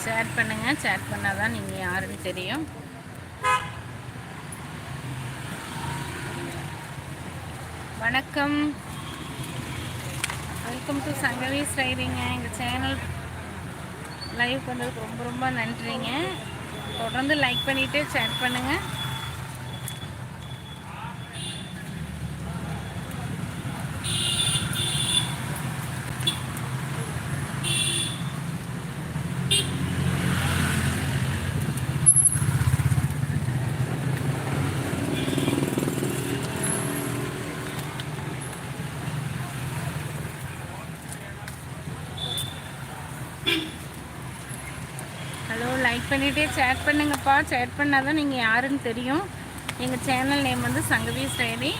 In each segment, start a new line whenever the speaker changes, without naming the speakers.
Share பண்ணுங்கள். Share பண்ணால் தான் நீங்கள் யாருன்னு தெரியும். வணக்கம், வெல்கம் டு சங்கவீஸ் டைரிங்க. எங்கள் சேனல் லைவ் பண்ணுறதுக்கு ரொம்ப ரொம்ப நன்றிங்க. தொடர்ந்து லைக் பண்ணிவிட்டு ஷேர் பண்ணுங்கள். ஹலோ, லைக் பண்ணிவிட்டு சேட் பண்ணுங்கப்பா. சேட் பண்ணால் தான் நீங்கள் யாருன்னு தெரியும். எங்கள் சேனல் நேம் வந்து சங்கவீஸ் டைரி.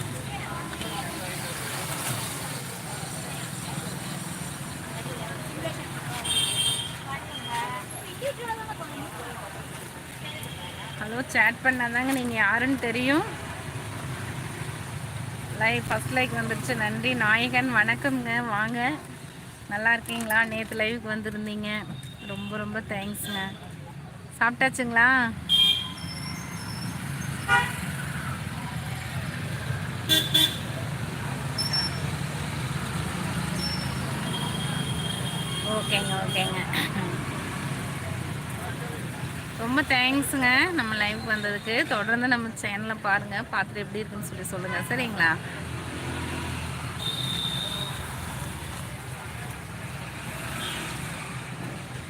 ஹலோ, சேட் பண்ணால் தாங்க நீங்கள் யாருன்னு தெரியும். ஃபஸ்ட் லைக் வந்துடுச்சு, நன்றி. நாயகன் வணக்கம்ங்க, வாங்க. நல்லா இருக்கீங்களா? நேற்று லைவுக்கு வந்திருந்தீங்க, ரொம்ப ரொம்ப தேங்க்ஸுங்க. சாப்பிட்டாச்சுங்களா? ஓகேங்க ஓகேங்க, ரொம்ப தேங்க்ஸுங்க நம்ம லைவுக்கு வந்ததுக்கு. தொடர்ந்து நம்ம சேனலை பாருங்கள், பார்த்துட்டு எப்படி இருக்குன்னு சொல்லி சொல்லுங்கள், சரிங்களா?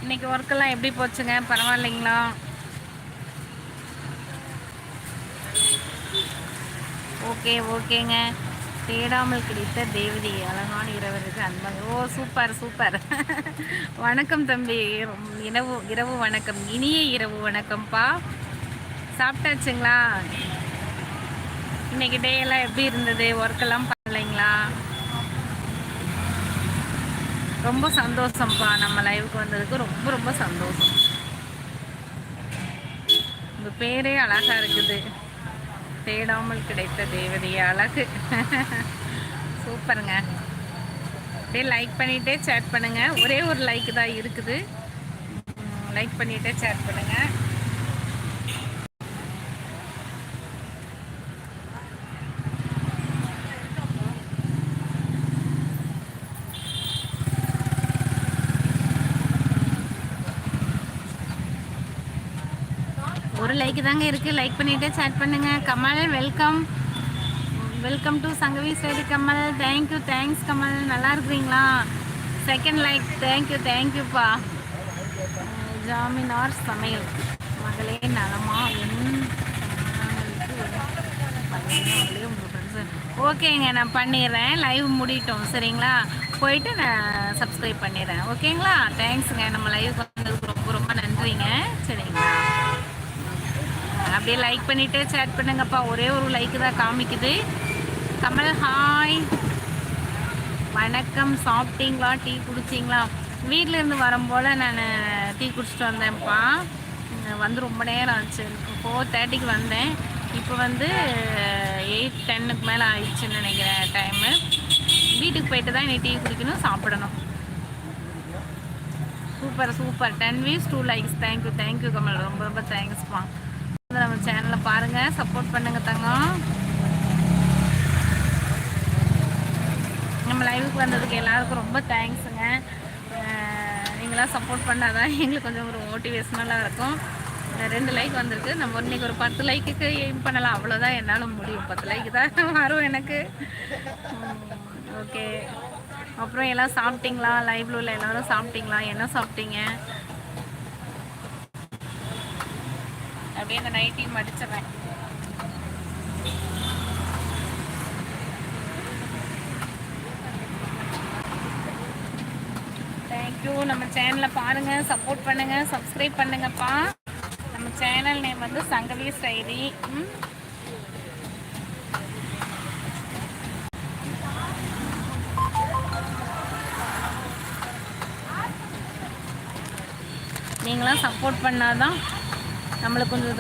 இன்றைக்கி ஒர்க்கெல்லாம் எப்படி போச்சுங்க? பரவாயில்லைங்களா? ஓகே ஓகேங்க. தேடாமல் கிடைத்த தேவதி, அழகான இரவருக்கு அன்பாக. ஓ, சூப்பர் சூப்பர். வணக்கம் தம்பி, இரவு வணக்கம், இனிய இரவு வணக்கம்ப்பா. சாப்பிட்டாச்சுங்களா? இன்றைக்கி டே எல்லாம் எப்படி இருந்தது? ஒர்க்கெல்லாம் பண்ணலைங்களா? ரொம்ப சந்தோஷம்ப்பா, நம்ம லைவுக்கு வந்ததுக்கு ரொம்ப ரொம்ப சந்தோஷம். உங்கள் பேரே அழகாக இருக்குது, தேடாமல் கிடைத்த தேவதை, அழகு. சூப்பருங்க. அப்படியே லைக் பண்ணிகிட்டே சேட் பண்ணுங்கள். ஒரே ஒரு லைக் தான் இருக்குது, லைக் பண்ணிகிட்டே சேட் பண்ணுங்கள். ஒரு லைக் தாங்க இருக்குது, லைக் பண்ணிவிட்டு சேட் பண்ணுங்கள். Kamal welcome, welcome to Sangavi's diary Kamal. Thank you, thanks Kamal. நல்லா இருக்கிறீங்களா? செகண்ட் லைக், தேங்க்யூ தேங்க்யூப்பா. ஜாமீனார் சமையல் மகளே நலமா? ஓகேங்க, நான் பண்ணிடுறேன். லைவ் முடிட்டோம், சரிங்களா? போயிட்டு நான் சப்ஸ்கிரைப் பண்ணிடுறேன், ஓகேங்களா? தேங்க்ஸுங்க, நம்ம லைவ் வந்ததுக்கு ரொம்ப ரொம்ப நன்றிங்க, சரிங்களா? அப்படியே லைக் பண்ணிவிட்டு சேட் பண்ணுங்கப்பா. ஒரே ஒரு லைக்கு தான் காமிக்குது. கமல் ஹாய், வணக்கம். சாப்பிட்டீங்களா? டீ குடிச்சிங்களா? வீட்டிலேருந்து வரும்போல் நான் டீ குடிச்சிட்டு வந்தேன்ப்பா. வந்து ரொம்ப நேரம் ஆச்சு, 4:30க்கு வந்தேன். இப்போ வந்து 8:10க்கு மேலே ஆயிடுச்சுன்னு நினைக்கிறேன் டைமு. வீட்டுக்கு போயிட்டு தான் இன்னைக்கு டீ குடிக்கணும், சாப்பிடணும். Super super. 10 views 2 likes. Thank you thank you Kamal, ரொம்ப ரொம்ப தேங்க்ஸ்ப்பா. நம்ம சேனலை பாருங்கள், சப்போர்ட் பண்ணுங்கள் தங்கம். நம்ம லைவுக்கு வந்ததுக்கு எல்லாருக்கும் ரொம்ப தேங்க்ஸுங்க. நீங்களாம் சப்போர்ட் பண்ணால் தான் எங்களுக்கு கொஞ்சம் ஒரு மோட்டிவேஷ்னலாக இருக்கும். 2 லைக் வந்திருக்கு, நம்ம இன்றைக்கி ஒரு 10 லைக்குக்கு எய்ம் பண்ணலாம், அவ்வளோதான் என்னால் முடியும். 10 லைக்கு தான் வரும் எனக்கு. ஓகே, அப்புறம் எல்லாம் சாப்பிட்டீங்களா? லைவில் உள்ள எல்லோரும் சாப்பிட்டீங்களா? என்ன சாப்பிட்டீங்க? அப்படியே அந்த நைட்டையும் மடிச்சிடறேன். தேங்க்யூ. நம்ம சேனலை பாருங்கள், சப்போர்ட் பண்ணுங்கள், சப்ஸ்கிரைப் பண்ணுங்கப்பா. நம்ம சேனல் நேம் வந்து சங்கவீஸ் டைரி. நீங்களாம் சப்போர்ட் பண்ணாதான் நம்மளுக்கு கொஞ்சம்